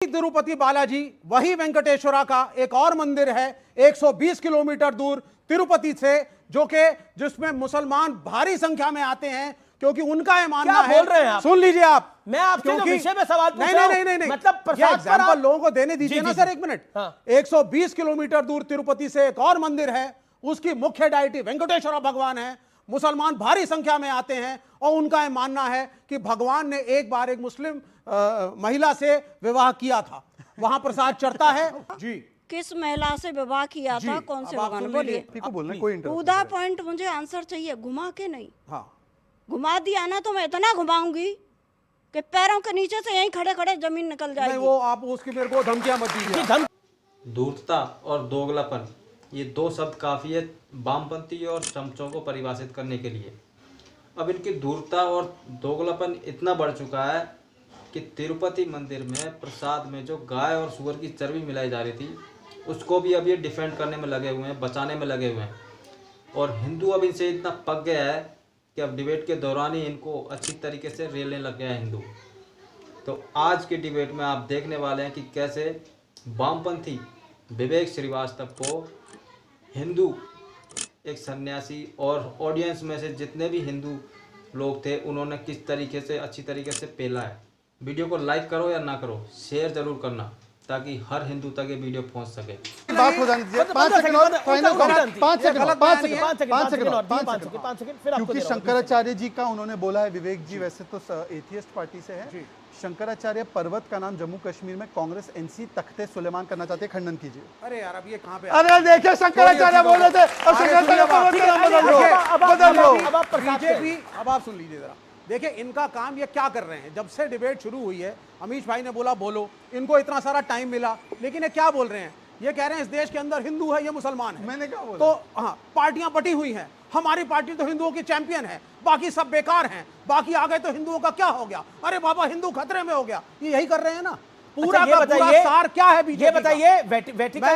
तिरुपति बालाजी वही वेंकटेश्वरा का एक और मंदिर है 120 किलोमीटर दूर तिरुपति से, जिसमें मुसलमान भारी संख्या में आते हैं, क्योंकि उनका ये मानना है। बोल रहे हैं आप? सुन लीजिए आप, मैं आपके जो विषय में सवाल पूछ रहा हूं, नहीं, मतलब प्रसाद एग्जाम्पल लोगों को देने दीजिए ना सर, एक मिनट। हाँ। 120 किलोमीटर दूर तिरुपति से एक और मंदिर है, उसकी मुख्य डायटी वेंकटेश्वरा भगवान है। मुसलमान भारी संख्या में आते हैं और उनका यह मानना है कि भगवान ने एक बार एक मुस्लिम महिला से विवाह किया था, वहां प्रसाद चढ़ता है। जी, किस महिला से विवाह किया था, कौन से भगवान? बोलिए। टू द पॉइंट, मुझे आंसर चाहिए, घुमा के नहीं। हाँ, घुमा दिया ना तो मैं इतना घुमाऊंगी कि पैरों के नीचे से यहीं खड़े खड़े जमीन निकल जाएगी। नहीं, वो आप उसकी मेरे को धमकियां मत दीजिए। धूर्तता और दोगलापन, ये दो शब्द काफ़ी है वामपंथी और चमचों को परिभाषित करने के लिए। अब इनकी धूर्तता और दोगलापन इतना बढ़ चुका है कि तिरुपति मंदिर में प्रसाद में जो गाय और सूअर की चर्बी मिलाई जा रही थी, उसको भी अब ये डिफेंड करने में लगे हुए हैं, बचाने में लगे हुए हैं। और हिंदू अब इनसे इतना पक गया है कि अब डिबेट के दौरान ही इनको अच्छी तरीके से रेलने लग गया है हिंदू। तो आज के डिबेट में आप देखने वाले हैं कि कैसे वामपंथी विवेक श्रीवास्तव को हिंदू एक सन्यासी और ऑडियंस में से जितने भी हिंदू लोग थे, उन्होंने किस तरीके से अच्छी तरीके से पेला है। वीडियो को लाइक करो या ना करो, शेयर जरूर करना, ताकि हर हिंदू तक ये वीडियो पहुंच सके। बात हो जाने दीजिए, 5 सेकंड और फाइनल, 5 सेकंड, क्योंकि शंकराचार्य जी का उन्होंने बोला है, विवेक जी वैसे तो एथियस्ट पार्टी से है, शंकराचार्य पर्वत का नाम जम्मू कश्मीर में कांग्रेस एनसी तख्ते सुलेमान करना चाहते हैं, खंडन कीजिए। अरे यार, अब ये कहाँ पे? अरे देखिए, शंकराचार्य बोल रहे थे और शंकराचार्य पर्वत का नाम बदल लो। बीजेपी, अब आप सुन लीजिए जरा, देखिए इनका काम ये क्या कर रहे हैं। जब से डिबेट शुरू हुई है, अमीश भाई ने बोला बोलो, इनको इतना सारा टाइम मिला, लेकिन ये क्या बोल रहे हैं? ये कह रहे हैं इस देश के अंदर हिंदू है, ये मुसलमान है। मैंने क्या बोला? तो हाँ, पार्टियां बटी हुई हैं, हमारी पार्टी तो हिंदुओं की चैंपियन है, बाकी सब बेकार हैं, बाकी आ गए तो हिंदुओं का क्या हो गया? अरे बाबा, हिंदू खतरे में हो गया। ये यही कर रहे हैं ना। पूरा अच्छा, का पूरा सार क्या है बीजेपी? ये बताइए,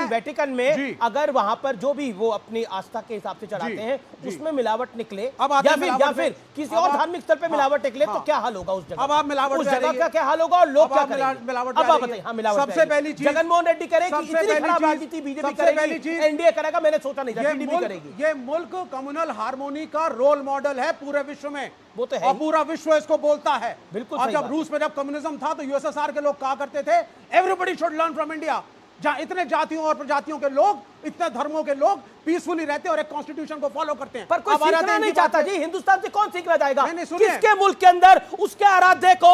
वेटिकन में अगर वहां पर जो भी वो अपनी आस्था के हिसाब से चढ़ाते हैं, उसमें मिलावट निकले या फिर किसी और धार्मिक स्थल पे मिलावट निकले, तो क्या हाल होगा उस जगह? अब आप मिलावट, उस जगह का क्या हाल होगा और लोग क्या करेंगे? मिलावट, अब आप बताइए। हाँ, मिलावट सबसे पहली चीज जगनमोहन रेड्डी करेगी, इतनी खराब राजनीति बीजेपी करेगी, एनडीए करेगा, मैंने सोचा नहीं था टीडीपी करेगी। ये मुल्क कम्युनल हार्मोनी का रोल मॉडल है पूरे विश्व में, वो तो है, और पूरा विश्व इसको बोलता है। बिल्कुल। और जब रूस में जब कम्युनिज्म था तो यूएसएसआर के लोग कहा करते थे, everybody should learn from India, जहां इतने जातियों और प्रजातियों के लोग, इतने धर्मों के लोग पीसफुली रहते हैं और एक कॉन्स्टिट्यूशन को फॉलो करते हैं। पर कोई सीखना नहीं चाहता जी, हिंदुस्तान से कौन सीखना जाएगा? किसके मुल्क के अंदर उसके आराध्य को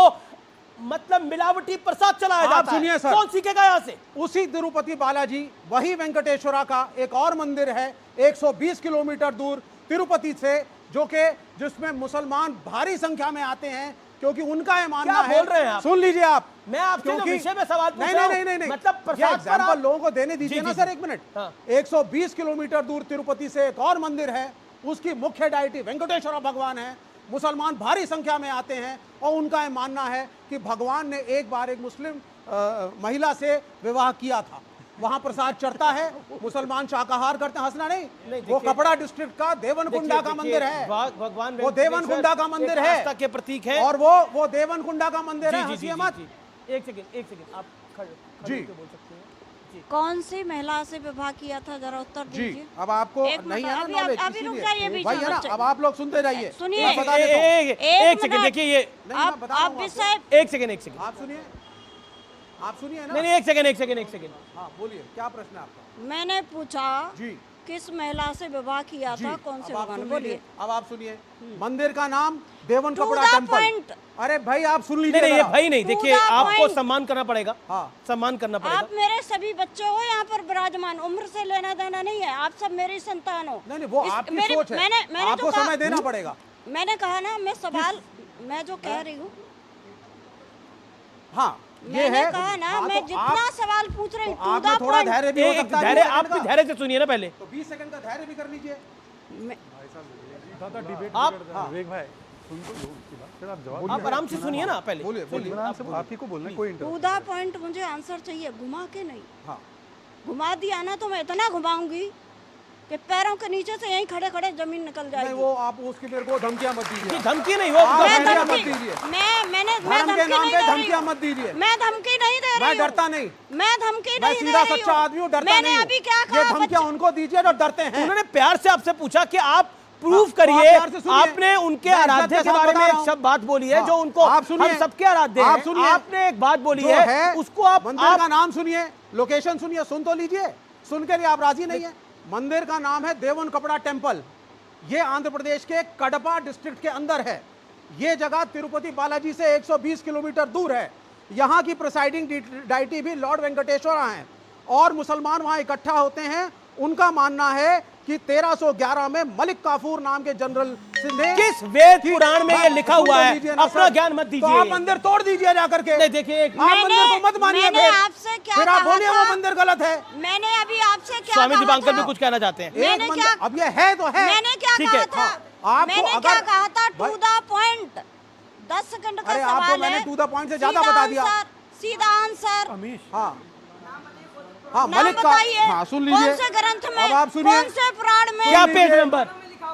मतलब मिलावटी प्रसाद चलाया जाता है? सुनिए सर, कौन सीखेगा यहाँ से? उसी तिरुपति बालाजी वही वेंकटेश्वरा का एक और मंदिर है 120 किलोमीटर दूर तिरुपति से, जिसमें मुसलमान भारी संख्या में आते हैं, क्योंकि उनका ये मानना है। बोल रहे हैं आप? सुन लीजिए आप, मैं आपके जो विषय में सवाल पूछ रहा हूं, नहीं, मतलब प्रसाद एग्जाम्पल लोगों को देने दीजिए ना सर, एक मिनट। हाँ। 120 किलोमीटर दूर तिरुपति से एक और मंदिर है, उसकी मुख्य डायटी वेंकटेश्वरा भगवान है। मुसलमान भारी संख्या में आते हैं और उनका ये मानना है कि भगवान ने एक बार एक मुस्लिम महिला से विवाह किया था, वहां प्रसाद चढ़ता है, मुसलमान शाकाहार करते हैं। हंसना नहीं, वो कपड़ा डिस्ट्रिक्ट का देवनकुंडा का मंदिर है, भगवान वो देवनकुंडा का मंदिर है, आस्था के प्रतीक है, और वो देवनकुंडा का मंदिर है। हंसिए मत। एक सेकंड, आप खड़े बोल सकते हैं। कौन सी महिला से विवाह किया था, जरा उत्तर दीजिए। अब आपको नहीं है ना नॉलेज, अभी रुक जाइए बीच में। अब आप लोग सुनते जाइए, सुनिए। एक सेकंड, देखिए ये आप विषय, एक सेकंड आप सुनिए ना। नहीं, एक सेकंड। हाँ, बोलिए, क्या प्रश्न है आपका? मैंने पूछा जी, किस महिला से विवाह किया था, कौन से भगवान? बोलिए। अब आप सुनिए, मंदिर का नाम देवन कपड़ा टेम्पल। अरे भाई, आप सुन लीजिए। नहीं, भाई नहीं, देखिए आपको सम्मान करना पड़ेगा। हाँ, सम्मान करना पड़ेगा। आप मेरे सभी बच्चे हो यहाँ पर विराजमान, उम्र से लेना देना नहीं है, आप सब मेरी संतान हो। नहीं, वो आपकी सोच है, आपको समय देना पड़ेगा। मैंने कहा ना, मैं सवाल मैं जो कह रही हूँ, हाँ, मैंने कहा ना, मैं जितना सवाल पूछ रही हूँ, आप थोड़ा धैर्य भी हो सकता है। आप भी धैर्य से सुनिए ना पहले, तो 20 सेकंड का धैर्य भी कर लीजिए। आप आराम से सुनिए ना पहले। बोलिए, आप ही को बोलना, कोई टू द पॉइंट, मुझे आंसर चाहिए, घुमा के नहीं। हाँ, घुमा दिया ना तो मैं इतना घुमाऊंगी कि पैरों के नीचे से यहीं खड़े खड़े जमीन निकल जाएगी। नहीं, वो आप उसकी मेरे को धमकियां मत दीजिए। धमकी नहीं, वो धमकियां मत दीजिए। मैं धमकियां मत दीजिए। मैं धमकी नहीं दे रही। मैं डरता नहीं। मैं धमकी मैं नहीं सीधा दे रही सच्चा आदमी हूँ, डरता नहीं। अभी क्या ये धमकियां उनको दीजिए जो डरते हैं। उन्होंने प्यार से आपसे पूछा कि आप प्रूफ करिए। आपने उनके आराध्य के बारे में एक शब्द बात बोली है जो उनको हम सबके आराध्य हैं। आपने एक बात बोली है, उसको आप मंदिर का नाम सुनिए, लोकेशन सुनिए, सुन तो लीजिए। सुन के लिए आप राजी नहीं है। मंदिर का नाम है देवन कपड़ा टेम्पल। ये आंध्र प्रदेश के कडपा डिस्ट्रिक्ट के अंदर है। ये जगह तिरुपति बालाजी से 120 किलोमीटर दूर है। यहाँ की प्रिसाइडिंग डाइटी भी लॉर्ड वेंकटेश्वरा हैं और मुसलमान वहाँ इकट्ठा होते हैं। उनका मानना है कि 1311 में मलिक काफूर नाम के जनरल सिंधे, किस वेद पुराण में ये लिखा हुआ है? अपना ज्ञान मत दीजिए। तो आप मंदिर तोड़ दीजिए जाकर के। नहीं, देखिए आप मंदिर को मत मानिए। फिर आप बोलिए वो मंदिर गलत है। मैंने अभी आपसे क्या स्वामी दीपांकर भी कुछ कहना चाहते हैं। मैंने क्या, अब ये है तो है। मैंने क्या कहा था? मैंने क्या कहा था? To the point. 10 सेकंड का सवाल है। मैंने टू द पॉइंट से ज्यादा बता दिया। सीधा आंसर। हाँ, मलिक का। हाँ, सुन लीजिए। कौन से ग्रंथ में? अब आप सुनिए। कौन से पुराण में? क्या पेज नंबर?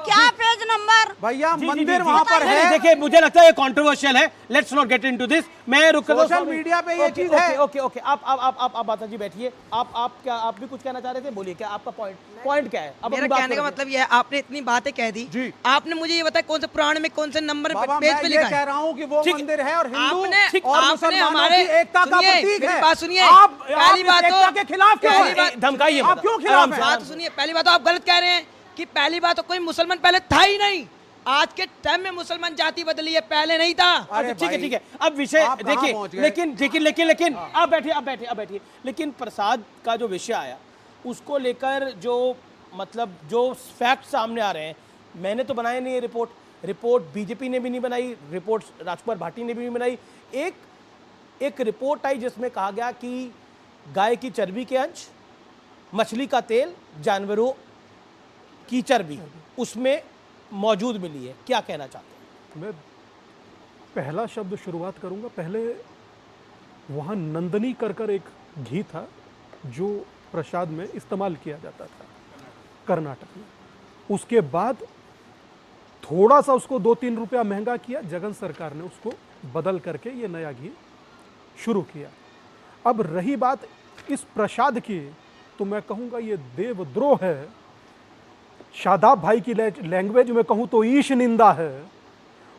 क्या पेज नंबर? भैया मंदिर वहाँ पर है। देखिए, मुझे लगता है ये कंट्रोवर्शियल है। Let's not get into this. मैं रुक सोशल मीडिया पे ये चीज है। ओके, आप माता जी बैठिए। आप भी कुछ कहना चाह रहे थे? बोलिए, क्या आपका पॉइंट क्या है? अब मेरा कहने का मतलब ये है, आपने इतनी बातें कह दी, आपने मुझे ये बताया कौन से पुराण में कौन से नंबर पेज पे लिखा है? कह रहा हूँ कि वो मंदिर है और हिंदू और मुसलमानों हमारे एकता का प्रतीक है। बात सुनिए, आप पहली बात एकता के खिलाफ क्यों हैं? धमकाइए, आप क्यों खिलाफ हैं? बात सुनिए, पहली बात आप गलत कह रहे हैं कि पहली बात तो कोई मुसलमान पहले था ही नहीं। आज के टाइम में मुसलमान जाति बदली है, पहले नहीं था। ठीक है। अब विषय देखिए, लेकिन आप बैठिए। लेकिन प्रसाद का जो विषय आया उसको लेकर जो फैक्ट सामने आ रहे हैं, मैंने तो बनाया नहीं है रिपोर्ट बीजेपी ने भी नहीं बनाई, रिपोर्ट राजकुमार भाटी ने भी नहीं बनाई। एक रिपोर्ट आई जिसमें कहा गया कि गाय की चर्बी के अंश, मछली का तेल, जानवरों की चर्बी उसमें मौजूद मिली है। क्या कहना चाहते हैं? मैं पहला शब्द शुरुआत करूंगा। पहले वहाँ नंदनी कर एक घी था जो प्रसाद में इस्तेमाल किया जाता था कर्नाटक में। उसके बाद थोड़ा सा उसको 2-3 रुपया महंगा किया, जगन सरकार ने उसको बदल करके ये नया घी शुरू किया। अब रही बात इस प्रसाद की, तो मैं कहूँगा ये देवद्रोह है। शादाब भाई की लैंग्वेज में कहूँ तो ईश निंदा है,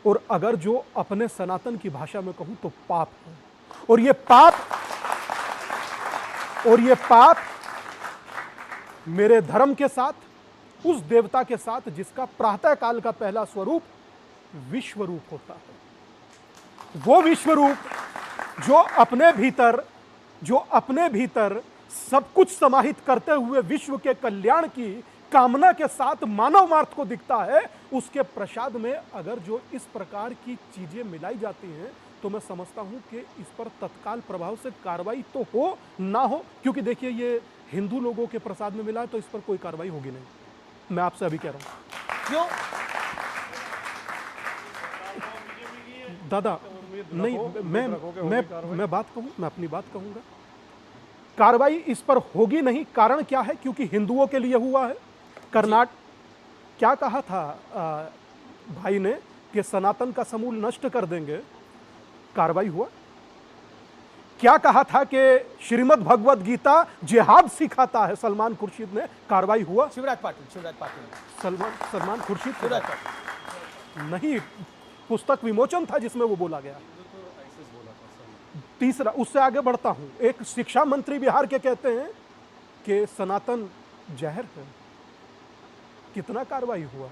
और अगर जो अपने सनातन की भाषा में कहूँ तो पाप है। और ये पाप मेरे धर्म के साथ, उस देवता के साथ जिसका प्रातः काल का पहला स्वरूप विश्वरूप होता है। वो विश्वरूप जो अपने भीतर सब कुछ समाहित करते हुए विश्व के कल्याण की कामना के साथ मानव मार्ग को दिखता है, उसके प्रसाद में अगर जो इस प्रकार की चीजें मिलाई जाती हैं तो मैं समझता हूं कि इस पर तत्काल प्रभाव से कार्रवाई तो हो ना हो, क्योंकि देखिए ये हिंदू लोगों के प्रसाद में मिला है तो इस पर कोई कार्रवाई होगी नहीं। मैं आपसे अभी कह रहा हूं। क्यों दादा? नहीं, मैं बात कहूं, मैं अपनी बात कहूंगा। कार्रवाई इस पर होगी नहीं। कारण क्या है? क्योंकि हिंदुओं के लिए हुआ है। क्या कहा था भाई ने कि सनातन का समूल नष्ट कर देंगे, कार्रवाई हुआ। क्या कहा था कि श्रीमद् भगवत गीता जिहाद सिखाता है सलमान खुर्शीद ने, कार्रवाई हुआ। शिवराज पाटिल सलमान खुर्शीद नहीं, पुस्तक विमोचन था जिसमें वो बोला गया। तीसरा, उससे आगे बढ़ता हूं, एक शिक्षा मंत्री बिहार के कहते हैं कि सनातन जहर है। कितना कार्रवाई हुआ?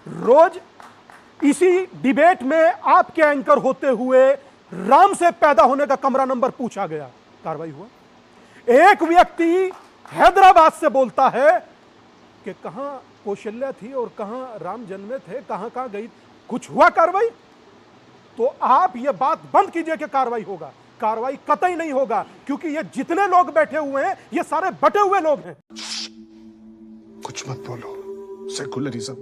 रोज इसी डिबेट में आपके एंकर होते हुए राम से पैदा होने का कमरा नंबर पूछा गया, कार्रवाई हुआ। एक व्यक्ति हैदराबाद से बोलता है कि कहां कौशल्या थी और कहां राम जन्मे थे, कहां गई, कुछ हुआ कार्रवाई? तो आप ये बात बंद कीजिए कि कार्रवाई होगा। कार्रवाई कतई नहीं होगा, क्योंकि ये जितने लोग बैठे हुए हैं ये सारे बटे हुए लोग हैं। कुछ मत बोलो, सेकुलरिज्म